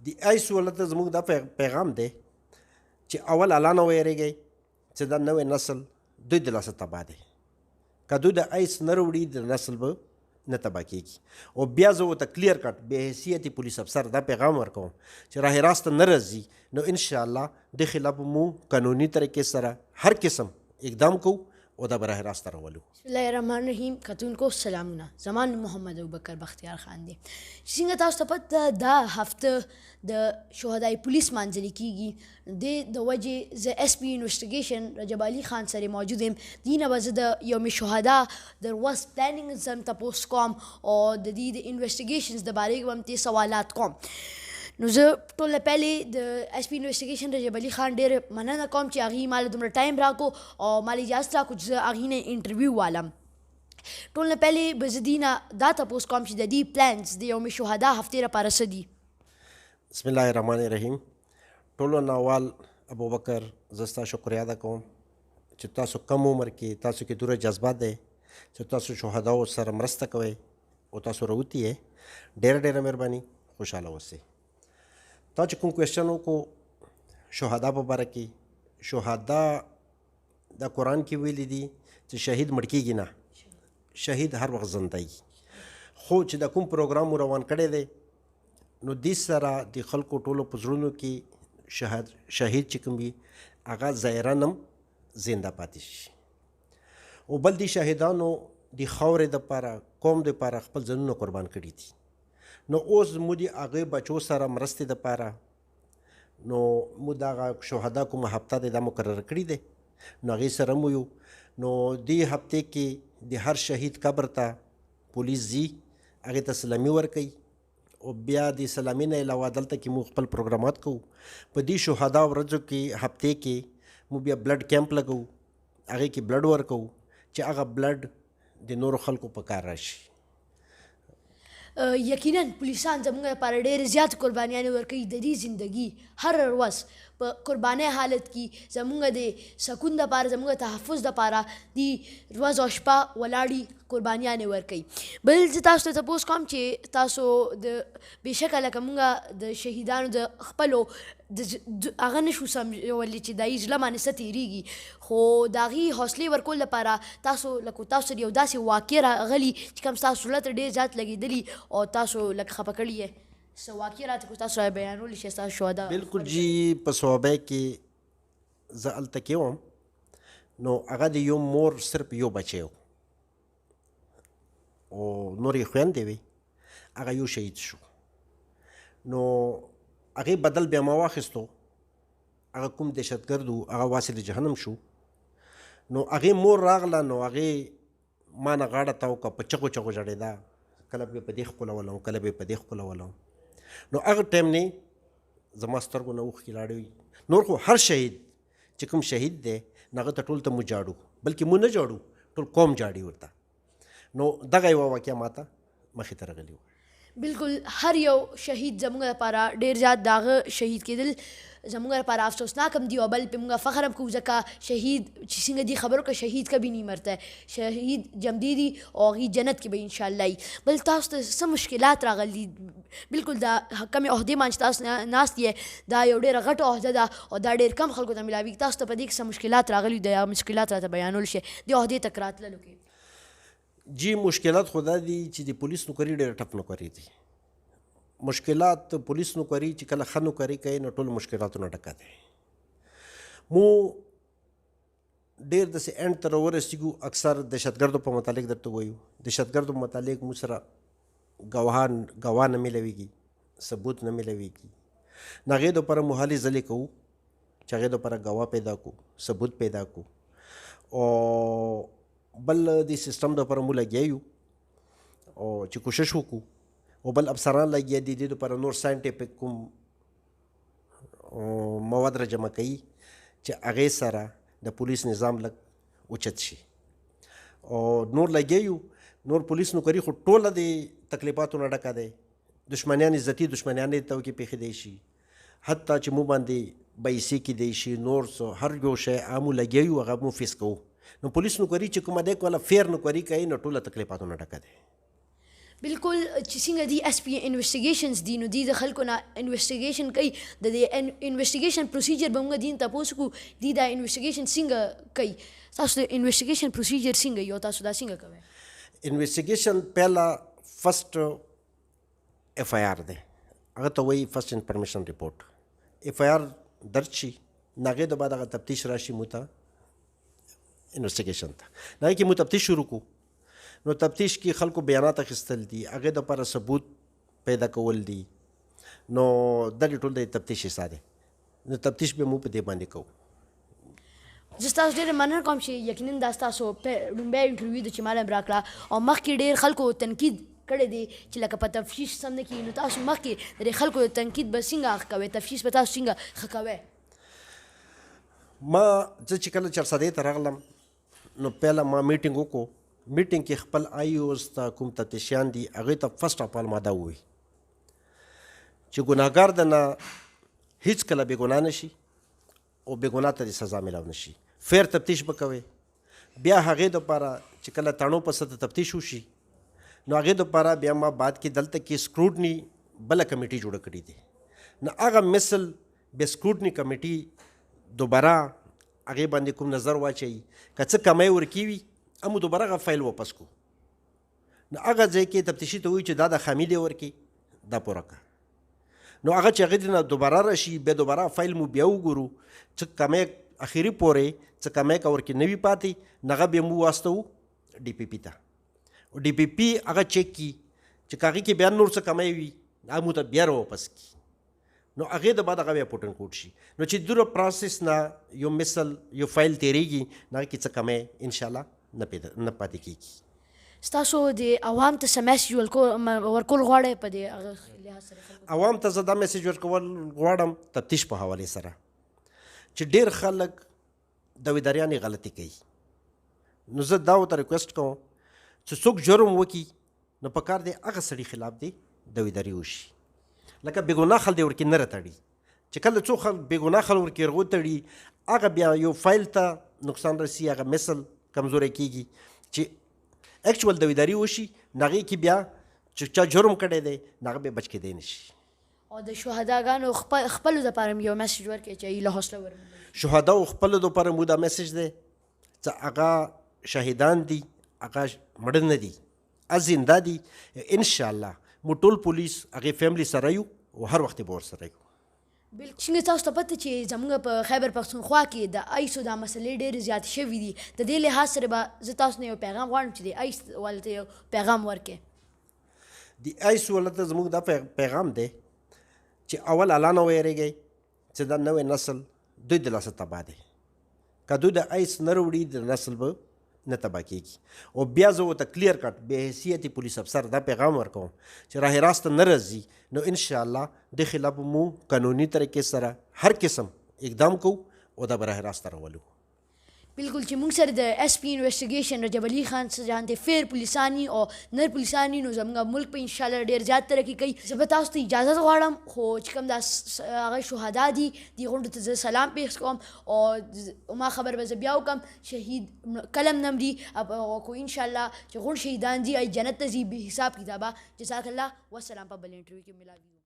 د ایس ولته زموږ دا پیغام دی چې اول الله نه ویریږئ چې دا نوی نسل دوی د لاسه تباه دی. که دوی د ایس نه راوړي د نسل به نه تباه کېږي. او بیا زه ورته کلیر کټ بې حیثیت پولیس افسر دا پیغام ورکوم چې راه راسته نه راځي نو انشاءالله د خلاف مو قانوني طریقې سره هر قسم اقدام کوو او دا به راه راسته راولو. بسم الله الرحمن الرحیم. کتونکو سلامونه. زمان محمد ابوبکر بختیار خان دی. څنګه تاسو ته پته دا هفته د شهدای پولیس مانځلې کیږي د وجې زه اس پی انویسټیګیشن رجب علي خان سره موجود یم. دې نه به زه د یوم شهدا د ورځ پلانینګ زم تپوس کوم او د دې د انویسټیګیشنز د باره کې به هم ترې سوالات کوم. نو زه ټول نه پهلې د اس پی انویسټیګیشن رجب علي خان ډېر مننه کوم چې هغې ماله دومره ټایم راکو او ماله اجازت راکو چې زه هغې نه انټرویو والم. ټول نه پهلې به زه دې نه دا تپوس کوم چې د دې پلانز د یوم شهدا هفتې لپاره څه دي؟ بسم الله الرحمن الرحیم. ټولو نه اول ابوبکر زه ستا شکریه ادا کوم چې تاسو کم عمر کې تاسو کې دومره جذبات دی چې تاسو شهداو سره مرسته کوئ او تاسو راوتي یې. ډېره ډېره مهرباني. خوشحاله اوسئ. تا چې کوم کوېشن وکړو شهدا په باره کې، شهدا د قرآن کې ویلي دي چې شهید مړ کېږي نه، شهید هر وخت زنده وي. خو چې د کوم پروګرام مو روان کړی دی نو دې سره د خلکو ټولو په زړونو کې شهید چې کوم وي هغه ظاهراً هم زنده پاتې شي. او بل دې شهیدانو د خاورې دپاره قوم دپاره خپل ځانونه قربان کړي دي. نو اوس مو د هغې بچو سره مرستې دپاره نو مو دغه شهدا کومه هفته دی دا مقرره کړي دی نو هغې سره مو یو. نو دې هفتې کې د هر شهید قبر ته پولیس ځي، هغې ته سلامي ورکوي او بیا د سلامي نه علاوه دلته کې مو خپل پروګرامات کوو. په دې شهدا ورځو کې هفتې کې مو بیا بلډ کیمپ لګوو، هغې کې بلډ ورکوو چې هغه بلډ د نورو خلکو په کار راشي. یقینا پولیسان زموږ لپاره ډېرې زیاتې قربانیانې ورکوي. د دې زندګي هر ورځ په قربانۍ حالت کې زموږ د سکون دپاره، زموږ تحفظ دپاره د ورځ او شپه ولاړې قربانیانې ورکوي. بل زه تاسو ته تپوس کوم چې تاسو د بېشکه لکه موږ د شهیدانو د خپلو هغه نه شو سمجولی چې د هغې زړه باندې څه تېرېږي، خو د هغې حوصلې ورکولو لپاره تاسو لکه تاسو سره یو داسې واقع راغلي چې کوم ستاسو زړه ته ډېر زیات لګېدلي او تاسو لکه خفه کړي یې، څه واقع راته کو تاسو بیانولی شئ ستاسو شهدا؟ بلکل جی. په صحابه کې زه هلته کې وم نو هغه د یو مور صرف یو بچی و او نور یې خویندې وې، هغه یو شهید شو. نو هغې بدل بیا ما واخیستو، هغه کوم دهشتګرد و هغه واصل جهنم شو. نو هغې مور راغله نو هغې ما نه غاړه تاو کړه، په چغو چغو ژړېده، کله به یې په دې ښکلولم کله به یې په دې ښکلولم. نو هغه ټایم نه زما سترګو نه اوښکې لاړې وي. نور خو هر شهید چې کوم شهید دی نو هغه ته ټول ته مو جاړو، بلکې مو نه جاړو ټول قوم جاړي ورته. نو دغه یوه واقعه ما ته مخې ته راغلې وه. بلکل هر یو شهید زموږ لپاره ډېر زیات د هغه شهید کېدل زموږ لپاره افسوسناک هم دي او بل پې موږ فخر هم کوو ځکه شهید چې څنګه دي خبرو که شهید کبھی نہیں مرتا ہے، شهید جمدی دي او هغې جنت کې به انشاءالله وي. بل تاسو ته څه مشکلات راغلي؟ بلکل دا کمې عهدې باندې چې تاسو ناست یې دا یو ډېره غټه عهده ده او دا ډېر کم خلکو ته میلاویږي. تاسو ته په دې کې څه مشکلات راغلي د هغه مشکلات راته بیانول شي د عهدې تک راتللو کې؟ جی مشکلات خو دا دي چې د پولیس نوکري ډېره ټف نوکري دي. مشکلات پولیس نوکري چې کله ښه نوکري کوي نو ټول مشکلاتونه ډکه دی. مو ډېر داسې اینډ ته راورسېږو، اکثر دهشتګردو په متعلق درته ووایو، دهشتګردو په متعلق مو سره ګواه نه میلاویږي، ثبوت نه میلاویږي. نو هغې دپاره مو هلې ځلې کوو چې هغې دپاره ګواه پیدا کړو، ثبوت پیدا کړو. او بل د سیسټم دپاره مو لګیا یو او چې کوشش وکړو او بل افسران لګیا دي دې دپاره نور ساینټیفک کوم مواد را جمع کوي چې هغې سره د پولیس نظام لږ اوچت شي. او نور لګیا یو، نور پولیس نوکري خو ټوله د تکلیفاتو نه ډکه دی. دشمنیان ذاتي دشمنیانې ته کې پېښېدی شي، حتی چې مو باندې پیسې کېدی شي، نور څه هر یو شی هغه مو لګیا یو هغه مو فیس کوو. نو پولیس نوکري چې کومه دی کوله فیر نوکري کوي نو ټوله تکلیفاتو نه ډکه دی. بالکل چې څنګه دي اس پی انویسټیګیشنز دي نو دي د خلکو نه انویسټیګیشن کوي د دې انویسټیګیشن پروسیجر به موږ دین تاسو کو دي دا انویسټیګیشن څنګه کوي تاسو د انویسټیګیشن پروسیجر څنګه یو تاسو دا څنګه کوي انویسټیګیشن پہلا فرسٹ ایف آئی آر دی هغه ته وایي فرسٹ انفارمیشن رپورټ ایف آئی آر درج شي نو هغې د بعد هغه تفتیش راشي موږ ته انویسټیګیشن ته نو هغې کې موږ تفتیش شروع کړو نو تفتیش کې خلکو بیانات اخیستل دي هغې دپاره ثبوت پیدا کول دي نو دغې ټول د تفتیش حصه دی نو تفتیش به موږ په دې باندې کوو زه ستاسو ډېره مننه کوم چې یقینا دا ستاسو لومبی انټرویو ده چې ما له راکړه او مخکې ډېر خلکو تنقید کړی دی چې لکه په تفتیش سم نه کېږي نو تاسو مخکې د دې خلکو د تنقید به څنګه ښه کوئ تفتیش به تاسو څنګه ښه کوئ ما زه چې کله چرسدې ته راغلم نو پهله ما میټینګ وکړو میټینګ کې خپل آی اوز ته کوم تفتیشیان دي هغې ته فرسټ اف آل ما دا ووایي چې ګناهګار د نه هېڅ کله بې ګناه نه شي او بې ګناه ته د سزا میلاو نه شي فیر تفتیش به کوئ بیا هغې دپاره چې کله تاڼو په سطح تفتیش وشي نو هغې دپاره بیا ما بعد کې دلته کې سکروټني بله کمیټي جوړه کړې دي نو هغه مثل بیا سکروټني کمیټي دوباره هغې باندې کوم نظر واچوي که څه کمی ورکې وي امو دوباره هغه فایل واپس کو نو هغه ځای کې تفتیشي ته وایي چې دا د خامي دی ورکې دا پوره کړه نو هغه چې هغې نه دوباره راشي بیا دوباره فایل مو بیا وګورو څه کمی اخري پورې څه کمی که ورکې نه وي پاتې نو هغه بیا مو واستوو ډي پي پي ته ډي پي پي هغه چیک کړي چې که هغې کې بیا نور څه کمی وي هغه مو ته بیا راواپس کړي نو هغې د بعد هغه بیا پوټن کوټ شي نو چې دوره پروسس نه یو مثل یو فایل تیریږي نو هغې کې څه کمی انشاءالله نه پاتې کېږي ستاسو د عوام ته څه میسج ورکول غواړئ په دې لحاظ سره عوام ته زه دا میسج ورکول غواړم تفتیش په حوالې سره چې ډېر خلک دویداریانې غلطي کوي نو زه دا ورته ریکویسټ کوم چې څوک جرم وکړي نو په کار دی هغه سړي خلاف دی دویداري وشي لکه بېګناه خل دی ورکې نه راتړي چې کله څو خلک بېګناه خل ورکې ورغو تړي هغه بیا یو فایل ته نقصان رسي هغه مثل کمزوری کېږي چې اکچوال دویداري وشي نو هغې کې بیا چې چا جرم کړی دی نو هغه بیا بچ کېدی نه شي او د شهداګانو خپلو دپاره م یو میسج ورکړئ چې له حوصله ورمنډوي شهداو خپلو دپاره مو دا میسج دی چې هغه شهیدان دي هغه مړه نه دي زنده دي انشاءالله مو ټول پولیس هغې فیملی سره یو او هر وخت به ورسره یو بالکل څنګه تاسو ته پته چې زموږ په خیبر پښتونخوا کې د آیسو دا مسلې ډېرې زیاتې شوي دي د دې لحاظ سره به زه تاسو نه یو پیغام غواړم چې د آیس والو ته یو پیغام ورکړئ د آیس والو ته زموږ دا پیغام دی چې اول الله نه ویرېږئ چې دا نوی نسل دوی د لاسه تباه دی که دوی د آیس نه راوړي د نسل به نه تباه کېږي او بیا زه ورته کلیر کټ بې حیثیتي پولیس افسر دا پیغام ورکوم چې راه راسته نه راځي نو انشاءالله د خلاف مو قانوني طریقې سره هر قسم اقدام کوو او دا به راه راسته راولو بالکل چې موږ سره د اس پی انویسټیګیشن رجب علي خان جان د فیر پولیسانی او نر پولیسانی نو زموږ ملک په انشاءالله ډېر زیات ترقي کوي زه به تاسو ته اجازت غواړم خو چې کوم دا هغه شهدا دي دې غونډو ته زه سلام پیښ کوم او ما خبر به زه بیا وکړم شهید کلم نه مري کو انشاءالله چې غونډ شهیدان دي جنت ته ځي بې حساب کتابه جزاک الله والسلام په بل انټرویو کې ملاوي